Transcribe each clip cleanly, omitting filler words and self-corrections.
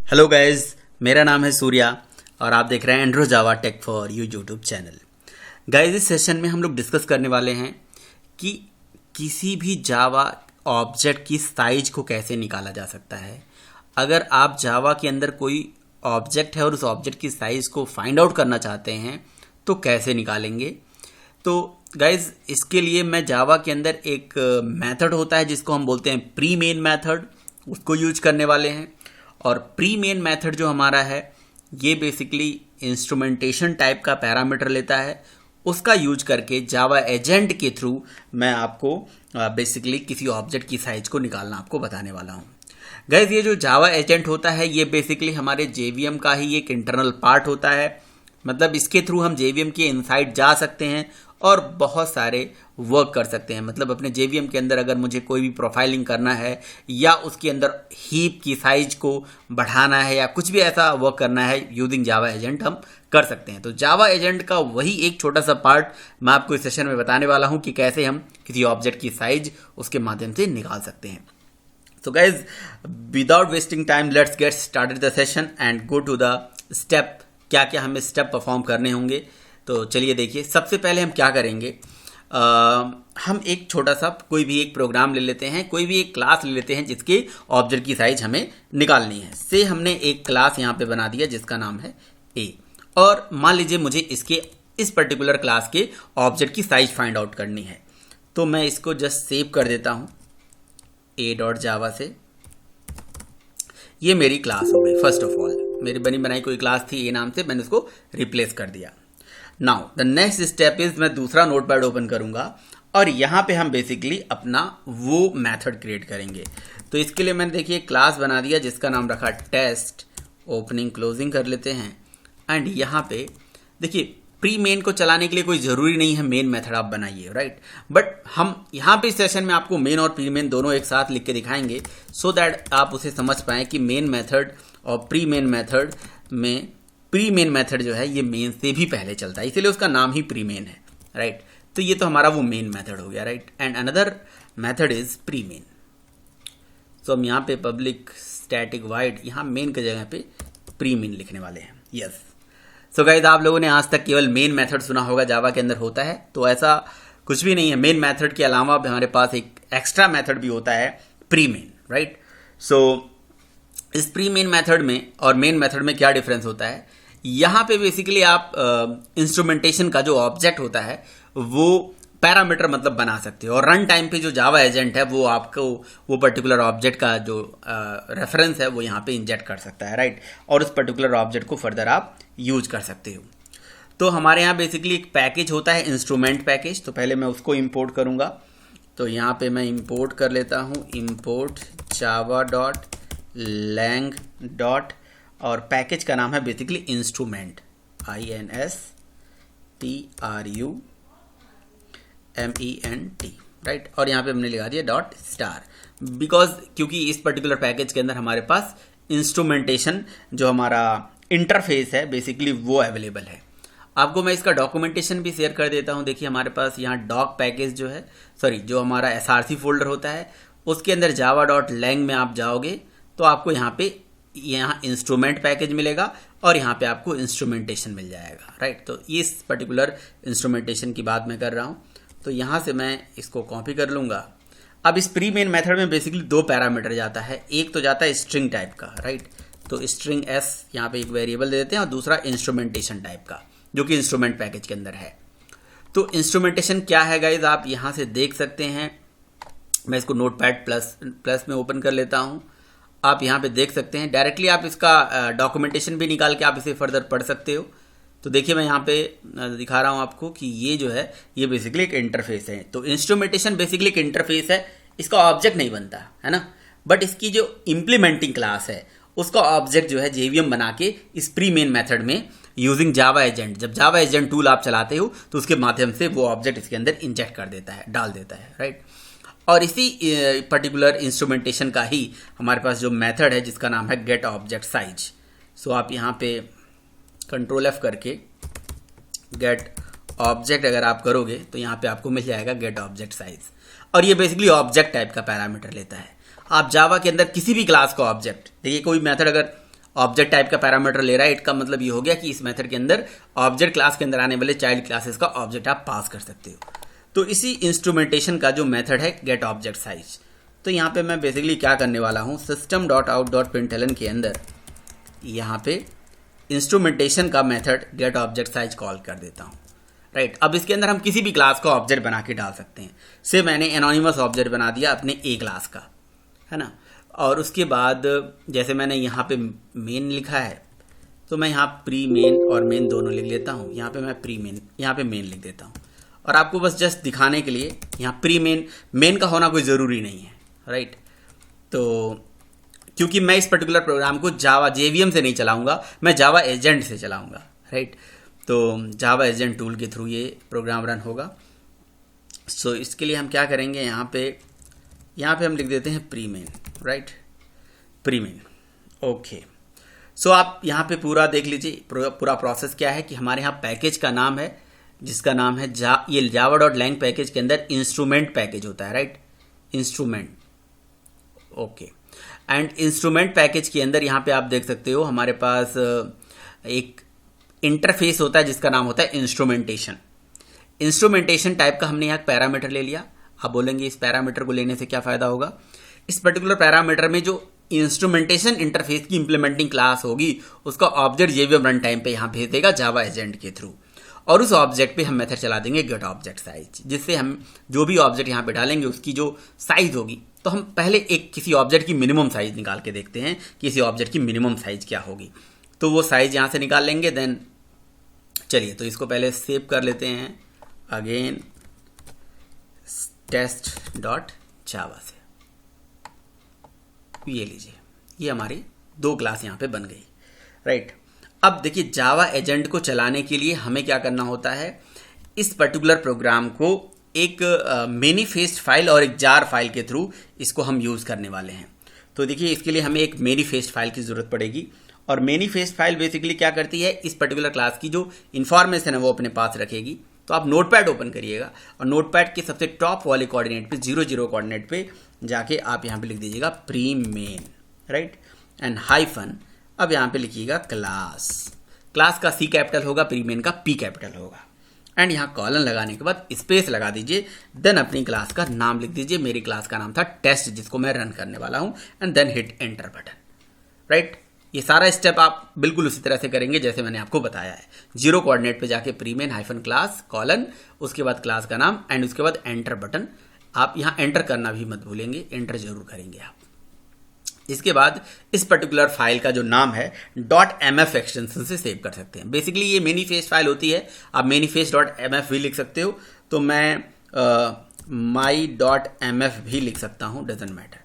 Hello guys, मेरा नाम है सूर्या और आप देख रहे हैं Andro Java Tech for you YouTube channel. Guys, इस सेशन में हम लोग डिस्कस करने वाले हैं कि किसी भी जावा ऑब्जेक्ट की साइज को कैसे निकाला जा सकता है। अगर आप जावा के अंदर कोई ऑब्जेक्ट है और उस ऑब्जेक्ट की साइज को फाइंड आउट करना चाहते हैं तो कैसे निकालेंगे। तो गाइज, इसके लिए मैं जावा के अंदर एक मेथड होता है जिसको हम बोलते हैं प्री मेन मेथड, उसको यूज करने वाले हैं। और प्री मेन मेथड जो हमारा है ये बेसिकली इंस्ट्रूमेंटेशन टाइप का पैरामीटर लेता है। उसका यूज करके जावा एजेंट के थ्रू मैं आपको बेसिकली किसी ऑब्जेक्ट की साइज को निकालना आपको बताने वाला हूँ। गाइज, ये जो जावा एजेंट होता है ये बेसिकली हमारे जेवीएम का ही एक इंटरनल पार्ट होता है। मतलब इसके थ्रू हम जेवीएम के इनसाइड जा सकते हैं और बहुत सारे वर्क कर सकते हैं। मतलब अपने जेवीएम के अंदर अगर मुझे कोई भी प्रोफाइलिंग करना है या उसके अंदर हीप की साइज को बढ़ाना है या कुछ भी ऐसा वर्क करना है यूजिंग जावा एजेंट हम कर सकते हैं। तो जावा एजेंट का वही एक छोटा सा पार्ट मैं आपको इस सेशन में बताने वाला हूं कि कैसे हम किसी ऑब्जेक्ट की साइज उसके माध्यम से निकाल सकते हैं। So guys, without wasting time, let's get started the session and go to the step। क्या क्या हमें स्टेप परफॉर्म करने होंगे तो चलिए देखिए। सबसे पहले हम क्या करेंगे, हम एक छोटा सा कोई भी एक प्रोग्राम ले लेते हैं, कोई भी एक क्लास ले लेते हैं जिसके ऑब्जेक्ट की साइज हमें निकालनी है। से हमने एक क्लास यहाँ पे बना दिया जिसका नाम है ए, और मान लीजिए मुझे इसके इस पर्टिकुलर क्लास के ऑब्जेक्ट की साइज फाइंड आउट करनी है। तो मैं इसको जस्ट सेव कर देता हूँ a.java से। ये मेरी क्लास हो गई। फर्स्ट ऑफ ऑल मेरी बनी बनाई कोई क्लास थी ए नाम से, मैंने उसको रिप्लेस कर दिया। Now the next step is मैं दूसरा नोटपैड ओपन करूंगा और यहाँ पे हम बेसिकली अपना वो मेथड क्रिएट करेंगे। तो इसके लिए मैंने देखिए क्लास बना दिया जिसका नाम रखा टेस्ट। ओपनिंग क्लोजिंग कर लेते हैं एंड यहाँ पे देखिए प्री मेन को चलाने के लिए कोई ज़रूरी नहीं है मेन मेथड आप बनाइए, राइट। बट हम यहाँ पे इस सेशन में आपको मेन और प्री मेन दोनों एक साथ लिख के दिखाएंगे सो दैट आप उसे समझ पाएँ कि मेन मेथड और प्री मेन मेथड में प्री मेन मेथड जो है ये मेन से भी पहले चलता है, इसीलिए उसका नाम ही प्री मेन है, राइट। तो ये तो हमारा वो मेन मेथड हो गया, right. And another method is premain. So हम यहाँ पे पब्लिक स्टैटिक वाइड यहाँ मेन की जगह पे प्री मेन लिखने वाले हैं। यस। सो गाइस, आप लोगों ने आज तक केवल मेन मेथड सुना होगा जावा के अंदर होता है, तो ऐसा कुछ भी नहीं है। मेन मेथड के अलावा हमारे पास एक एक्स्ट्रा मेथड भी होता है प्री मेन, राइट। सो इस प्री मेन मेथड में और मेन मेथड में क्या डिफरेंस होता है, यहाँ पे बेसिकली आप इंस्ट्रूमेंटेशन का जो ऑब्जेक्ट होता है वो पैरामीटर मतलब बना सकते हो, और रन टाइम पे जो जावा एजेंट है वो आपको वो पर्टिकुलर ऑब्जेक्ट का जो रेफरेंस है वो यहाँ पे इंजेक्ट कर सकता है, राइट। और उस पर्टिकुलर ऑब्जेक्ट को फर्दर आप यूज कर सकते हो। तो हमारे यहाँ बेसिकली एक पैकेज होता है इंस्ट्रूमेंट पैकेज। तो पहले मैं उसको इंपोर्ट करूँगा। तो यहाँ पे मैं इंपोर्ट कर लेता हूँ import java.lang. और पैकेज का नाम है बेसिकली इंस्ट्रूमेंट, INSTRUMENT, राइट। और यहाँ पे हमने लगा दिया .star बिकॉज क्योंकि इस पर्टिकुलर पैकेज के अंदर हमारे पास इंस्ट्रूमेंटेशन जो हमारा इंटरफेस है बेसिकली वो अवेलेबल है। आपको मैं इसका डॉक्यूमेंटेशन भी शेयर कर देता हूँ। देखिए हमारे पास यहाँ डॉक पैकेज जो है, सॉरी जो हमारा SRC फोल्डर होता है उसके अंदर java.lang में आप जाओगे तो आपको यहाँ इंस्ट्रूमेंट पैकेज मिलेगा और यहाँ पे आपको इंस्ट्रूमेंटेशन मिल जाएगा, राइट। तो इस पर्टिकुलर इंस्ट्रूमेंटेशन की बात मैं कर रहा हूँ। तो यहाँ से मैं इसको कॉपी कर लूँगा। अब इस प्री मेन मेथड में बेसिकली दो पैरामीटर जाता है, एक तो जाता है स्ट्रिंग टाइप का, राइट। तो स्ट्रिंग s यहाँ पे एक वेरिएबल दे देते हैं और दूसरा इंस्ट्रूमेंटेशन टाइप का जो कि इंस्ट्रूमेंट पैकेज के अंदर है। तो इंस्ट्रूमेंटेशन क्या है गाइज, आप यहाँ से देख सकते हैं। मैं इसको नोटपैड प्लस में ओपन कर लेता हूँ। आप यहाँ पे देख सकते हैं डायरेक्टली आप इसका डॉक्यूमेंटेशन भी निकाल के आप इसे फर्दर पढ़ सकते हो। तो देखिए मैं यहाँ पे दिखा रहा हूँ आपको कि ये जो है ये बेसिकली एक इंटरफेस है। तो इंस्ट्रूमेंटेशन बेसिकली एक इंटरफेस है, इसका ऑब्जेक्ट नहीं बनता है ना, बट इसकी जो इम्प्लीमेंटिंग क्लास है उसका ऑब्जेक्ट जो है जेवीएम बना के इस प्री मेन मेथड में यूजिंग जावा एजेंट, जब जावा एजेंट टूल आप चलाते हो तो उसके माध्यम से वो ऑब्जेक्ट इसके अंदर इंजेक्ट कर देता है, डाल देता है, राइट। और इसी पर्टिकुलर इंस्ट्रूमेंटेशन का ही हमारे पास जो मेथड है जिसका नाम है गेट ऑब्जेक्ट साइज। सो आप यहाँ पे कंट्रोल F करके गेट ऑब्जेक्ट अगर आप करोगे तो यहाँ पे आपको मिल जाएगा गेट ऑब्जेक्ट साइज, और ये बेसिकली ऑब्जेक्ट टाइप का पैरामीटर लेता है। आप जावा के अंदर किसी भी क्लास का ऑब्जेक्ट, देखिए कोई मेथड अगर ऑब्जेक्ट टाइप का पैरामीटर ले रहा है, इसका मतलब ये हो गया कि इस मेथड के अंदर ऑब्जेक्ट क्लास के अंदर आने वाले चाइल्ड क्लासेस का ऑब्जेक्ट आप पास कर सकते हो। तो इसी इंस्ट्रूमेंटेशन का जो मेथड है गेट ऑब्जेक्ट साइज, तो यहाँ पे मैं बेसिकली क्या करने वाला हूँ, system.out.println के अंदर यहाँ पे इंस्ट्रूमेंटेशन का method gate object size call कर देता हूँ, राइट। अब इसके अंदर हम किसी भी क्लास का ऑब्जेक्ट बना के डाल सकते हैं। से मैंने एनोनिमस ऑब्जेक्ट बना दिया अपने ए क्लास का, है ना। और उसके बाद जैसे मैंने यहाँ पे मेन लिखा है, तो मैं यहाँ प्री मेन और मेन दोनों लिख लेता हूँ। यहाँ पे मैं प्री मेन, यहाँ पे मेन लिख देता हूँ। और आपको बस जस्ट दिखाने के लिए यहाँ प्री मेन का होना कोई ज़रूरी नहीं है, राइट। तो क्योंकि मैं इस पर्टिकुलर प्रोग्राम को जावा JVM से नहीं चलाऊंगा, मैं जावा एजेंट से चलाऊंगा, राइट। तो जावा एजेंट टूल के थ्रू ये प्रोग्राम रन होगा। सो इसके लिए हम क्या करेंगे, यहाँ पे हम लिख देते हैं premain, right, premain, okay. So आप यहाँ पे पूरा देख लीजिए, पूरा प्रोसेस क्या है कि हमारे यहाँ पैकेज का नाम है जिसका नाम है ये java.lang पैकेज के अंदर इंस्ट्रूमेंट पैकेज होता है, right, instrument, okay. And instrument package के अंदर यहाँ पे आप देख सकते हो हमारे पास एक इंटरफेस होता है जिसका नाम होता है इंस्ट्रूमेंटेशन। इंस्ट्रूमेंटेशन टाइप का हमने यहाँ पैरामीटर ले लिया। आप बोलेंगे इस पैरामीटर को लेने से क्या फ़ायदा होगा। इस पर्टिकुलर पैरामीटर में जो इंस्ट्रूमेंटेशन इंटरफेस की इंप्लीमेंटिंग क्लास होगी उसका ऑब्जेक्ट JVM रन टाइम पे यहाँ भेज देगा जावा एजेंट के थ्रू, और उस ऑब्जेक्ट पे हम मेथड चला देंगे गेट ऑब्जेक्ट साइज, जिससे हम जो भी ऑब्जेक्ट यहाँ पे डालेंगे उसकी जो साइज होगी, तो हम पहले एक किसी ऑब्जेक्ट की मिनिमम साइज निकाल के देखते हैं कि किसी ऑब्जेक्ट की मिनिमम साइज क्या होगी। तो वो साइज यहाँ से निकाल लेंगे। देन चलिए तो इसको पहले सेव कर लेते हैं अगेन test.java से। ये लीजिए, ये हमारी 2 क्लास यहाँ पे बन गई, राइट। अब देखिए जावा एजेंट को चलाने के लिए हमें क्या करना होता है, इस पर्टिकुलर प्रोग्राम को एक मैनिफेस्ट फाइल और एक जार फाइल के थ्रू इसको हम यूज़ करने वाले हैं। तो देखिए इसके लिए हमें एक मैनिफेस्ट फाइल की ज़रूरत पड़ेगी, और मैनिफेस्ट फाइल बेसिकली क्या करती है, इस पर्टिकुलर क्लास की जो इन्फॉर्मेशन है वो अपने पास रखेगी। तो आप नोटपैड ओपन करिएगा और नोटपैड के सबसे टॉप वाले कोऑर्डिनेट पे 00 कोऑर्डिनेट पे जाके आप यहाँ पे लिख दीजिएगा pre main, right, and hyphen, अब यहाँ पे लिखिएगा क्लास का C कैपिटल होगा, प्री मेन का P कैपिटल होगा, एंड यहाँ कॉलन लगाने के बाद स्पेस लगा दीजिए। देन अपनी क्लास का नाम लिख दीजिए। मेरी क्लास का नाम था टेस्ट, जिसको मैं रन करने वाला हूँ, and then hit enter button, right. ये सारा स्टेप आप बिल्कुल उसी तरह से करेंगे जैसे मैंने आपको बताया है। 0 कोऑर्डिनेट पे जाके pre main hyphen class colon, उसके बाद क्लास का नाम, एंड उसके बाद एंटर बटन। आप यहाँ एंटर करना भी मत भूलेंगे, एंटर जरूर करेंगे आप। इसके बाद इस पर्टिकुलर फाइल का जो नाम है .mf एक्सटेंशन से सेव कर सकते हैं। बेसिकली ये मैनिफेस्ट फाइल होती है, आप manifest.mf भी लिख सकते हो, तो मैं my.mf भी लिख सकता हूँ, डजेंट मैटर,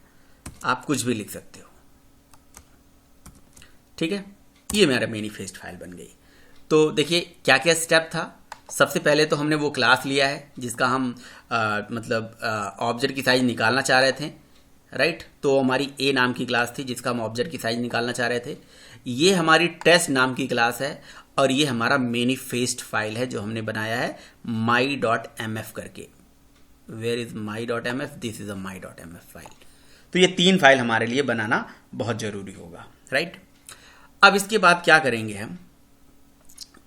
आप कुछ भी लिख सकते हो, ठीक है। ये मेरा मैनिफेस्ट फाइल बन गई। तो देखिए क्या क्या स्टेप था। सबसे पहले तो हमने वो क्लास लिया है जिसका हम ऑब्जेक्ट की साइज निकालना चाह रहे थे, राइट। तो हमारी ए नाम की क्लास थी जिसका हम ऑब्जेक्ट की साइज निकालना चाह रहे थे। ये हमारी टेस्ट नाम की क्लास है, और ये हमारा मैनिफेस्ट फाइल है जो हमने बनाया है my.mf करके। Where is my.mf, this is a my.mf file. तो ये 3 फाइल हमारे लिए बनाना बहुत ज़रूरी होगा, राइट। अब इसके बाद क्या करेंगे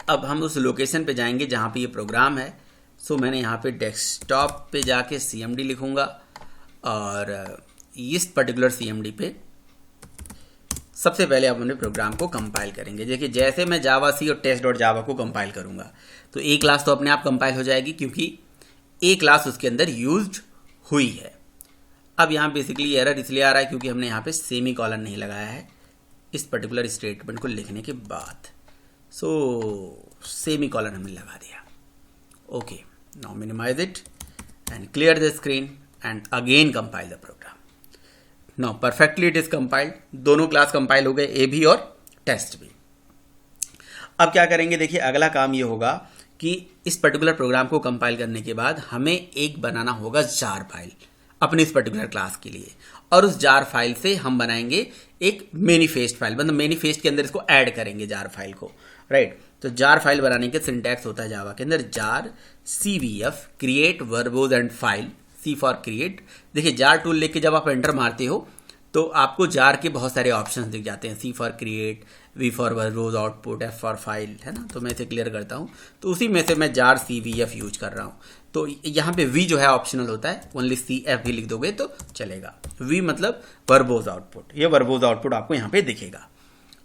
अब हम उस लोकेशन पे जाएंगे जहाँ पे ये प्रोग्राम है। सो मैंने यहाँ पे डेस्कटॉप पे जाके CMD लिखूँगा, और इस पर्टिकुलर CMD पे सबसे पहले आप अपने प्रोग्राम को कंपाइल करेंगे। देखिए जैसे मैं जावा-सी और test.java को कंपाइल करूँगा तो ए क्लास तो अपने आप कंपाइल हो जाएगी, क्योंकि ए क्लास उसके अंदर यूज्ड हुई है। अब यहाँ बेसिकली एरर इसलिए आ रहा है क्योंकि हमने यहाँ पे सेमी कॉलन नहीं लगाया है इस पर्टिकुलर स्टेटमेंट को लिखने के बाद। सो सेमी कॉलन हमने लगा दिया। Okay, now minimize it and clear the screen and again compile the program. Now perfectly it is compiled. दोनों क्लास कंपाइल हो गए, ए भी और टेस्ट भी। अब क्या करेंगे, देखिए अगला काम ये होगा कि इस पर्टिकुलर प्रोग्राम को कंपाइल करने के बाद हमें एक बनाना होगा जार फाइल अपने इस पर्टिकुलर क्लास के लिए, और उस जार फाइल से हम बनाएंगे एक मैनिफेस्ट फाइल, मतलब मैनिफेस्ट के अंदर इसको ऐड करेंगे जार फाइल को, राइट। तो जार फाइल बनाने के सिंटैक्स होता है जावा के अंदर jar cvf create verbose and file, C for create. देखिए जार टूल लेके जब आप एंटर मारते हो तो आपको जार के बहुत सारे ऑप्शंस दिख जाते हैं, C for create, V for verbose output, F for file, है ना। तो मैं इसे क्लियर करता हूँ। तो उसी में से मैं जार सी वी एफ यूज कर रहा हूँ। तो यहाँ पे वी जो है ऑप्शनल होता है, ओनली सी एफ भी लिख दोगे तो चलेगा। वी मतलब वर्बोज आउटपुट, ये वर्बोज आउटपुट आपको यहाँ पे दिखेगा।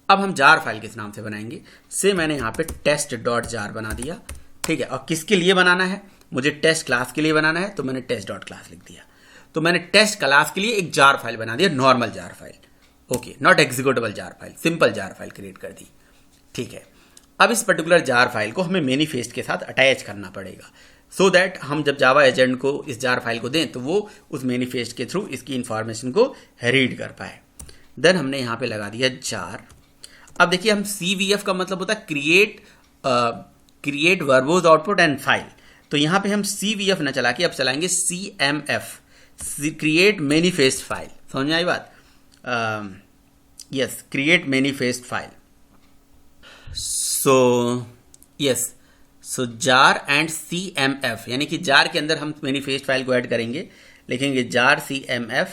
अब हम जार फाइल किस नाम से बनाएंगे, से मैंने यहाँ पे टेस्ट डॉट जार बना दिया, ठीक है। और किसके लिए बनाना है, मुझे टेस्ट क्लास के लिए बनाना है, तो मैंने टेस्ट डॉट क्लास लिख दिया। तो मैंने टेस्ट क्लास के लिए एक जार फाइल बना दिया, normal jar file, okay, not executable jar file, simple jar file create कर दी, ठीक है। अब इस पर्टिकुलर जार फाइल को हमें मैनिफेस्ट के साथ अटैच करना पड़ेगा, सो दैट हम जब जावा एजेंट को इस जार फाइल को दें तो वो उस मैनिफेस्ट के थ्रू इसकी इंफॉर्मेशन को रीड कर पाए। देन हमने यहाँ पे लगा दिया जार। अब देखिए, हम CVF का मतलब होता है create verbose output and file. तो यहाँ पे हम CVF न चला के अब चलाएंगे CMF, क्रिएट मैनिफेस्ट फाइल। समझ में आई बात? Yes, create manifest file. So yes, so jar and CMF, यानी कि जार के अंदर हम मैनिफेस्ट फाइल को ऐड करेंगे, लिखेंगे जार CMF।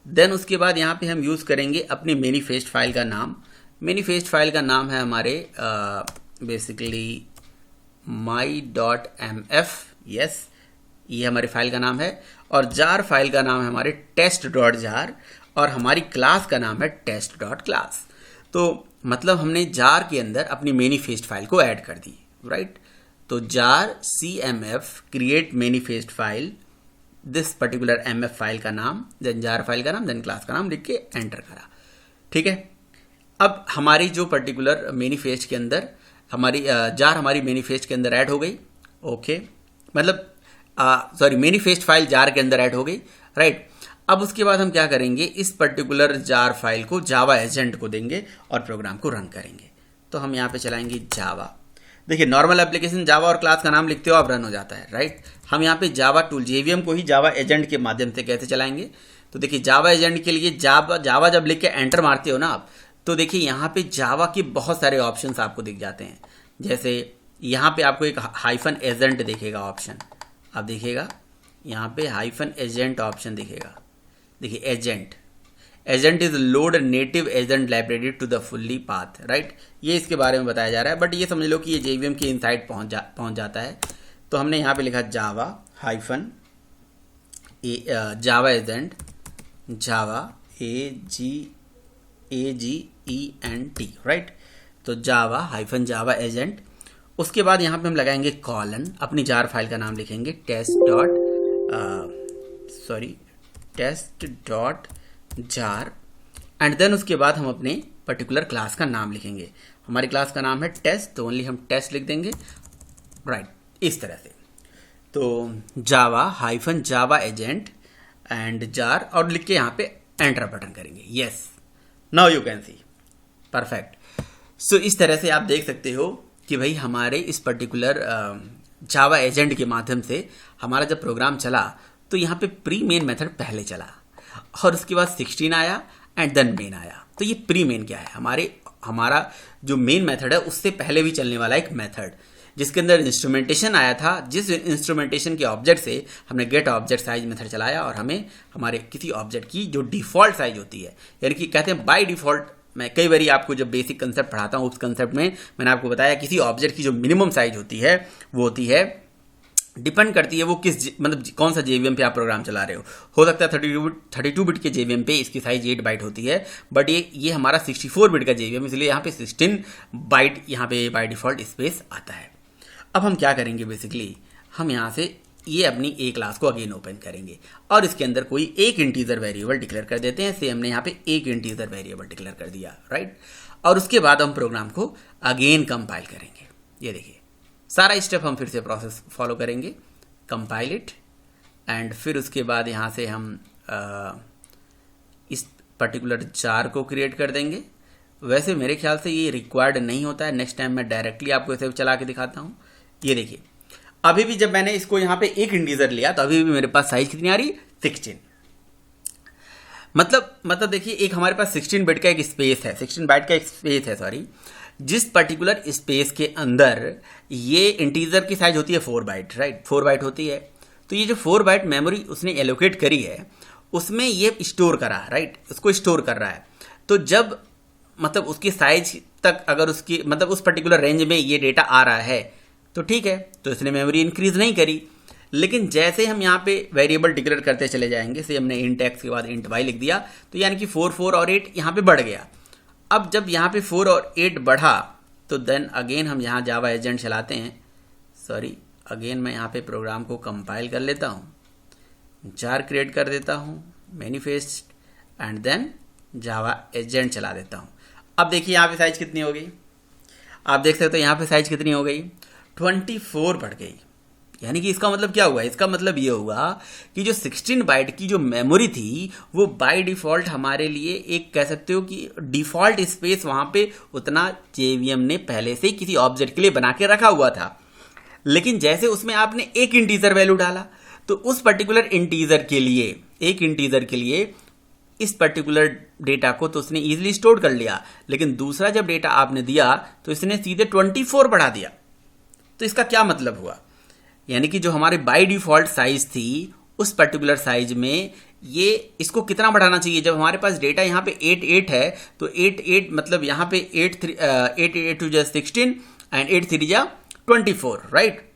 देन उसके बाद यहाँ पे हम यूज़ करेंगे अपनी मैनिफेस्ट फाइल का नाम। मैनिफेस्ट फाइल का नाम है हमारे बेसिकली my.mf, यस, ये हमारी फाइल का नाम है। और जार फाइल का नाम है हमारे टेस्ट डॉट जार, और हमारी क्लास का नाम है टेस्ट डॉट क्लास। तो मतलब हमने जार के अंदर अपनी मैनिफेस्ट फाइल को ऐड कर दी, राइट। तो jar CMF create manifest file, this particular MF file का नाम, देन जार फाइल का नाम, देन क्लास का नाम लिख के एंटर करा, ठीक है। अब हमारी जो पर्टिकुलर मैनिफेस्ट के अंदर हमारी जार हमारी मैनिफेस्ट के अंदर ऐड हो गई, ओके, मतलब सॉरी, मैनिफेस्ट फाइल जार के अंदर ऐड हो गई, राइट। अब उसके बाद हम क्या करेंगे, इस पर्टिकुलर जार फाइल को जावा एजेंट को देंगे और प्रोग्राम को रन करेंगे। तो हम यहाँ पे चलाएंगे जावा। देखिए, नॉर्मल एप्लीकेशन जावा और क्लास का नाम लिखते हो आप, रन हो जाता है, राइट। हम यहाँ पे जावा टूल JVM को ही जावा एजेंट के माध्यम से कैसे चलाएंगे, तो देखिए जावा एजेंट के लिए जावा जब लिख के एंटर मारते हो ना आप, तो देखिए यहाँ पे जावा के बहुत सारे ऑप्शंस आपको दिख जाते हैं। जैसे यहाँ पे आपको एक हाइफन एजेंट दिखेगा ऑप्शन, आप देखिएगा यहाँ पे हाइफन एजेंट ऑप्शन दिखेगा। देखिए agent is load native agent library to the fully path, right. ये इसके बारे में बताया जा रहा है, बट ये समझ लो कि ये JVM के इनसाइड पहुंच जाता है। तो हमने यहाँ पे लिखा जावा हाइफन जावा एजेंट, जावा AGENT, राइट। तो जावा हाइफन जावा एजेंट। उसके बाद यहाँ पे हम लगाएंगे कॉलन, अपनी जार फाइल का नाम लिखेंगे test dot jar, and then उसके बाद हम अपने पर्टिकुलर क्लास का नाम लिखेंगे। हमारी क्लास का नाम है टेस्ट, तो ओनली हम टेस्ट लिख देंगे, राइट, इस तरह से। तो Java hyphen Java agent and jar, और लिख के यहाँ पे एंटर बटन करेंगे। Yes, now you can see, perfect. So इस तरह से आप देख सकते हो कि भाई हमारे इस पर्टिकुलर जावा एजेंट के माध्यम से हमारा जब प्रोग्राम चला तो यहाँ पे प्री मेन मेथड पहले चला, और उसके बाद 16 आया एंड देन मेन आया। तो ये प्री मेन क्या है, हमारा जो मेन मेथड है उससे पहले भी चलने वाला एक मेथड, जिसके अंदर इंस्ट्रूमेंटेशन आया था। जिस इंस्ट्रूमेंटेशन के ऑब्जेक्ट से हमने गेट ऑब्जेक्ट साइज मेथड चलाया, और हमें हमारे किसी ऑब्जेक्ट की जो डिफ़ॉल्ट साइज होती है, यानी कि कहते हैं बाय डिफ़ॉल्ट, मैं कई बार आपको जब बेसिक कंसेप्ट पढ़ाता हूँ उस कंसेप्ट में मैंने आपको बताया किसी ऑब्जेक्ट की जो मिनिमम साइज होती है वो होती है, डिपेंड करती है वो किस मतलब कौन सा JVM पे आप प्रोग्राम चला रहे हो सकता है 32 बिट के JVM पे इसकी साइज 8 बाइट होती है, बट ये हमारा 64 बिट का JVM, इसलिए यहाँ पे 16 बाइट यहाँ पे बाय डिफ़ॉल्ट स्पेस आता है। अब हम क्या करेंगे, बेसिकली हम यहाँ से ये अपनी A क्लास को अगेन ओपन करेंगे और इसके अंदर कोई एक इंटीजर वेरिएबल डिक्लेयर कर देते हैं। से हमने यहाँ पे एक इंटीजर वेरिएबल डिक्लेयर कर दिया, राइट। और उसके बाद हम प्रोग्राम को अगेन कंपाइल करेंगे। ये देखिए सारा स्टेप हम फिर से प्रोसेस फॉलो करेंगे, कंपाइल इट, एंड फिर उसके बाद यहाँ से हम इस पर्टिकुलर जार को क्रिएट कर देंगे। वैसे मेरे ख्याल से ये रिक्वायर्ड नहीं होता है, नेक्स्ट टाइम मैं डायरेक्टली आपको इसे चला के दिखाता हूँ। ये देखिए अभी भी जब मैंने इसको यहाँ पे एक इंटीजर लिया तो अभी भी मेरे पास साइज कितनी आ रही, 16। मतलब देखिए एक हमारे पास 16 बिट का एक स्पेस है, 16 बाइट का एक स्पेस है, सॉरी, जिस पर्टिकुलर स्पेस के अंदर ये इंटीजर की साइज होती है 4 बाइट, राइट, 4 बाइट होती है। तो ये जो 4 बाइट मेमोरी उसने एलोकेट करी है उसमें ये स्टोर करा, राइट, उसको स्टोर कर रहा है। तो जब मतलब उसकी साइज तक अगर उसकी मतलब उस पर्टिकुलर रेंज में ये डेटा आ रहा है तो ठीक है, तो इसने मेमोरी इंक्रीज नहीं करी। लेकिन जैसे हम यहाँ पे वेरिएबल डिक्लेयर करते चले जाएंगे, से हमने इंट एक्स के बाद इंट वाई लिख दिया, तो यानी कि 4, 4 और 8 यहाँ पे बढ़ गया। अब जब यहाँ पे 4 और 8 बढ़ा तो देन अगेन हम यहाँ जावा एजेंट चलाते हैं। सॉरी, अगेन मैं यहाँ पे प्रोग्राम को कंपाइल कर लेता हूँ, जार क्रिएट कर देता हूँ, manifest, and then Java agent चला देता हूँ। अब देखिए यहाँ पे साइज कितनी हो गई, आप देख सकते हो यहाँ पे साइज कितनी हो गई, 24 बढ़ गई। यानी कि इसका मतलब क्या हुआ, इसका मतलब ये हुआ कि जो 16 बाइट की जो मेमोरी थी वो बाय डिफ़ॉल्ट हमारे लिए एक कह सकते हो कि डिफ़ॉल्ट स्पेस वहाँ पे उतना जेवीएम ने पहले से ही किसी ऑब्जेक्ट के लिए बना के रखा हुआ था। लेकिन जैसे उसमें आपने एक इंटीजर वैल्यू डाला तो उस पर्टिकुलर इंटीजर के लिए, एक इंटीजर के लिए इस पर्टिकुलर डेटा को तो उसने ईजिली स्टोर कर लिया, लेकिन दूसरा जब डेटा आपने दिया तो इसने सीधे 24 बढ़ा दिया। तो इसका क्या मतलब हुआ, यानी कि जो हमारे बाय डिफ़ॉल्ट साइज थी उस पर्टिकुलर साइज में ये इसको कितना बढ़ाना चाहिए। जब हमारे पास डेटा यहाँ पे 8, 8 है तो 8, 8 मतलब यहाँ पे 8, 8 2 16 एंड 8 3 24, राइट।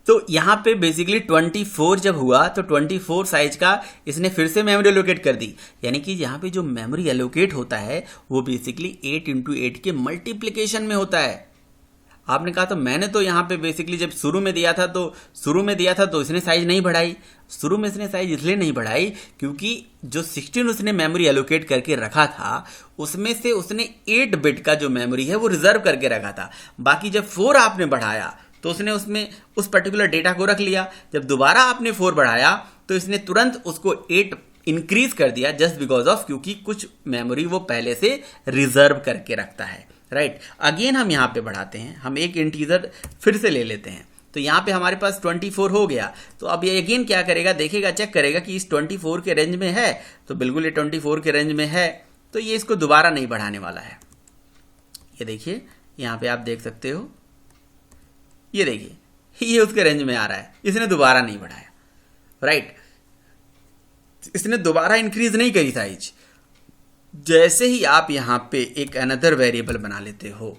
तो यहाँ पे बेसिकली 24 जब हुआ तो 24 साइज का इसने फिर से मेमोरी एलोकेट कर दी। यानी कि यहाँ पे जो मेमोरी एलोकेट होता है वो बेसिकली 8 इंटू 8 के मल्टीप्लिकेशन में होता है। आपने कहा तो मैंने तो यहाँ पे बेसिकली जब शुरू में दिया था तो इसने साइज नहीं बढ़ाई। शुरू में इसने साइज इसलिए नहीं बढ़ाई क्योंकि जो 16 उसने मेमोरी एलोकेट करके रखा था उसमें से उसने 8 बिट का जो मेमोरी है वो रिजर्व करके रखा था। बाकी जब 4 आपने बढ़ाया तो उसने उसमें उस पर्टिकुलर डेटा को रख लिया। जब दोबारा आपने 4 बढ़ाया तो इसने तुरंत उसको 8 इंक्रीज कर दिया, जस्ट बिकॉज ऑफ क्योंकि कुछ मेमोरी वो पहले से रिजर्व करके रखता है, राइट। अगेन हम यहाँ पे बढ़ाते हैं, हम एक इंटीजर फिर से ले लेते हैं। तो यहाँ पे हमारे पास 24 हो गया। तो अब ये अगेन क्या करेगा, देखेगा, चेक करेगा कि इस 24 के रेंज में है। तो बिल्कुल ये 24 के रेंज में है तो ये इसको दोबारा नहीं बढ़ाने वाला है। ये देखिए यहाँ पे आप देख सकते हो, ये देखिए ये उसके रेंज में आ रहा है, इसने दोबारा नहीं बढ़ाया, राइट। इसने दोबारा इंक्रीज नहीं करी साइज। जैसे ही आप यहाँ पे एक अनदर वेरिएबल बना लेते हो,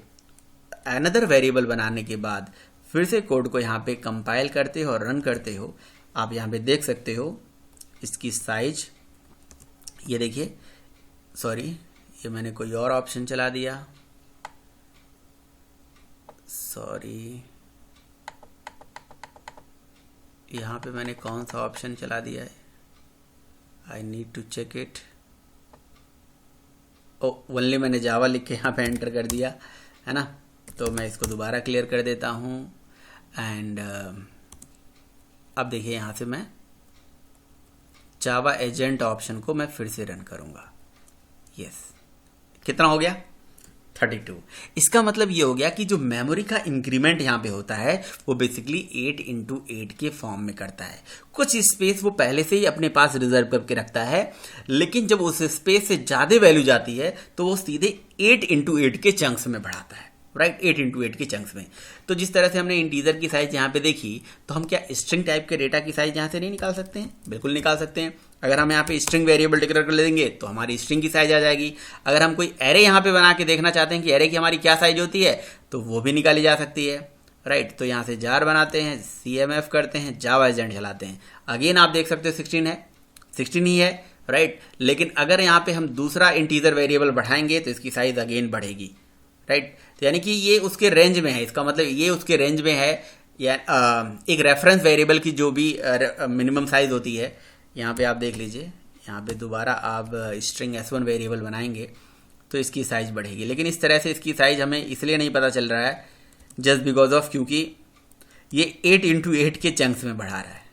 अनदर वेरिएबल बनाने के बाद फिर से कोड को यहाँ पे कंपाइल करते हो और रन करते हो, आप यहाँ पे देख सकते हो इसकी साइज, ये देखिए, सॉरी ये मैंने कोई और ऑप्शन चला दिया, सॉरी यहाँ पे मैंने कौन सा ऑप्शन चला दिया है, I need to check it. Only मैंने जावा लिख के यहाँ पे एंटर कर दिया है ना। तो मैं इसको दोबारा क्लियर कर देता हूँ एंड अब देखिए यहाँ से मैं जावा एजेंट ऑप्शन को मैं फिर से रन करूँगा। यस, कितना हो गया, 32। इसका मतलब ये हो गया कि जो मेमोरी का इंक्रीमेंट यहाँ पे होता है वो बेसिकली 8 इंटू 8 के फॉर्म में करता है। कुछ स्पेस वो पहले से ही अपने पास रिजर्व करके रखता है, लेकिन जब उस स्पेस से ज़्यादा वैल्यू जाती है तो वो सीधे 8 इंटू 8 के चंक्स में बढ़ाता है, राइट, 8 इंटू 8 के चंक्स में। तो जिस तरह से हमने इंटीजर की साइज यहाँ पे देखी, तो हम क्या स्ट्रिंग टाइप के डेटा की साइज यहाँ से नहीं निकाल सकते हैं? बिल्कुल निकाल सकते हैं। अगर हम यहाँ पे स्ट्रिंग वेरिएबल डिक्लेयर कर लेंगे तो हमारी स्ट्रिंग की साइज आ जाएगी। अगर हम कोई एरे यहाँ पे बना के देखना चाहते हैं कि एरे की हमारी क्या साइज होती है तो वो भी निकाली जा सकती है, राइट। तो यहाँ से जार बनाते हैं, CMF करते हैं, जावा एजेंट चलाते हैं। अगेन आप देख सकते हो 16 है, 16 ही है, राइट। लेकिन अगर यहाँ पे हम दूसरा इंटीजर वेरिएबल बढ़ाएंगे तो इसकी साइज अगेन बढ़ेगी, राइट। तो यानी कि ये उसके रेंज में है, इसका मतलब ये उसके रेंज में है। या एक रेफरेंस वेरिएबल की जो भी मिनिमम साइज होती है, यहाँ पे आप देख लीजिए, यहाँ पे दोबारा आप स्ट्रिंग S1 वेरिएबल बनाएंगे तो इसकी साइज बढ़ेगी। लेकिन इस तरह से इसकी साइज हमें इसलिए नहीं पता चल रहा है, जस्ट बिकॉज ऑफ क्योंकि ये 8 इंटू 8 के चंक्स में बढ़ा रहा है।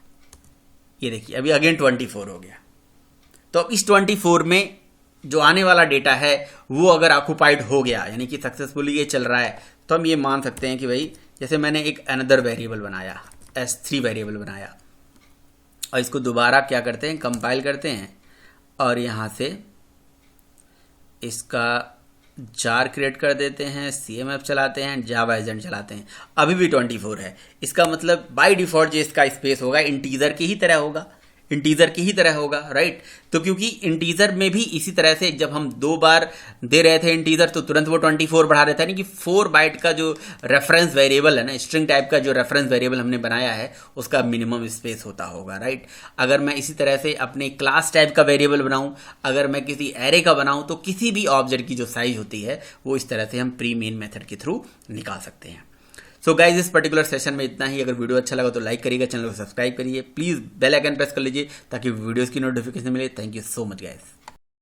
ये देखिए अभी अगेन 24 हो गया। तो अब इस 24 में जो आने वाला डेटा है वो अगर ऑक्युपाइड हो गया, यानी कि सक्सेसफुली ये चल रहा है, तो हम ये मान सकते हैं कि भाई जैसे मैंने एक अनदर वेरिएबल बनाया, S3 वेरिएबल बनाया, और इसको दोबारा क्या करते हैं, कंपाइल करते हैं और यहाँ से इसका जार क्रिएट कर देते हैं, CMF चलाते हैं, जावा एजेंट चलाते हैं। अभी भी 24 है। इसका मतलब बाय डिफॉल्ट जो इसका स्पेस होगा इंटीजर की ही तरह होगा, इंटीजर की ही तरह होगा, राइट। तो क्योंकि इंटीजर में भी इसी तरह से जब हम 2 बार दे रहे थे इंटीजर तो तुरंत वो 24 बढ़ा देता है, यानी कि 4 बाइट का जो रेफरेंस वेरिएबल है ना, स्ट्रिंग टाइप का जो रेफरेंस वेरिएबल हमने बनाया है उसका मिनिमम स्पेस होता होगा, राइट। अगर मैं इसी तरह से अपने क्लास टाइप का वेरिएबल बनाऊं, अगर मैं किसी एरे का बनाऊं, तो किसी भी ऑब्जेक्ट की जो साइज होती है वो इस तरह से हम प्री मेन मेथड के थ्रू निकाल सकते हैं। सो गाइज इस पर्टिकुलर सेशन में इतना ही। अगर वीडियो अच्छा लगा तो लाइक करिएगा, चैनल को सब्सक्राइब करिए, प्लीज़ बेल आइकन प्रेस कर लीजिए ताकि वीडियोस की नोटिफिकेशन मिले। Thank you so much guys.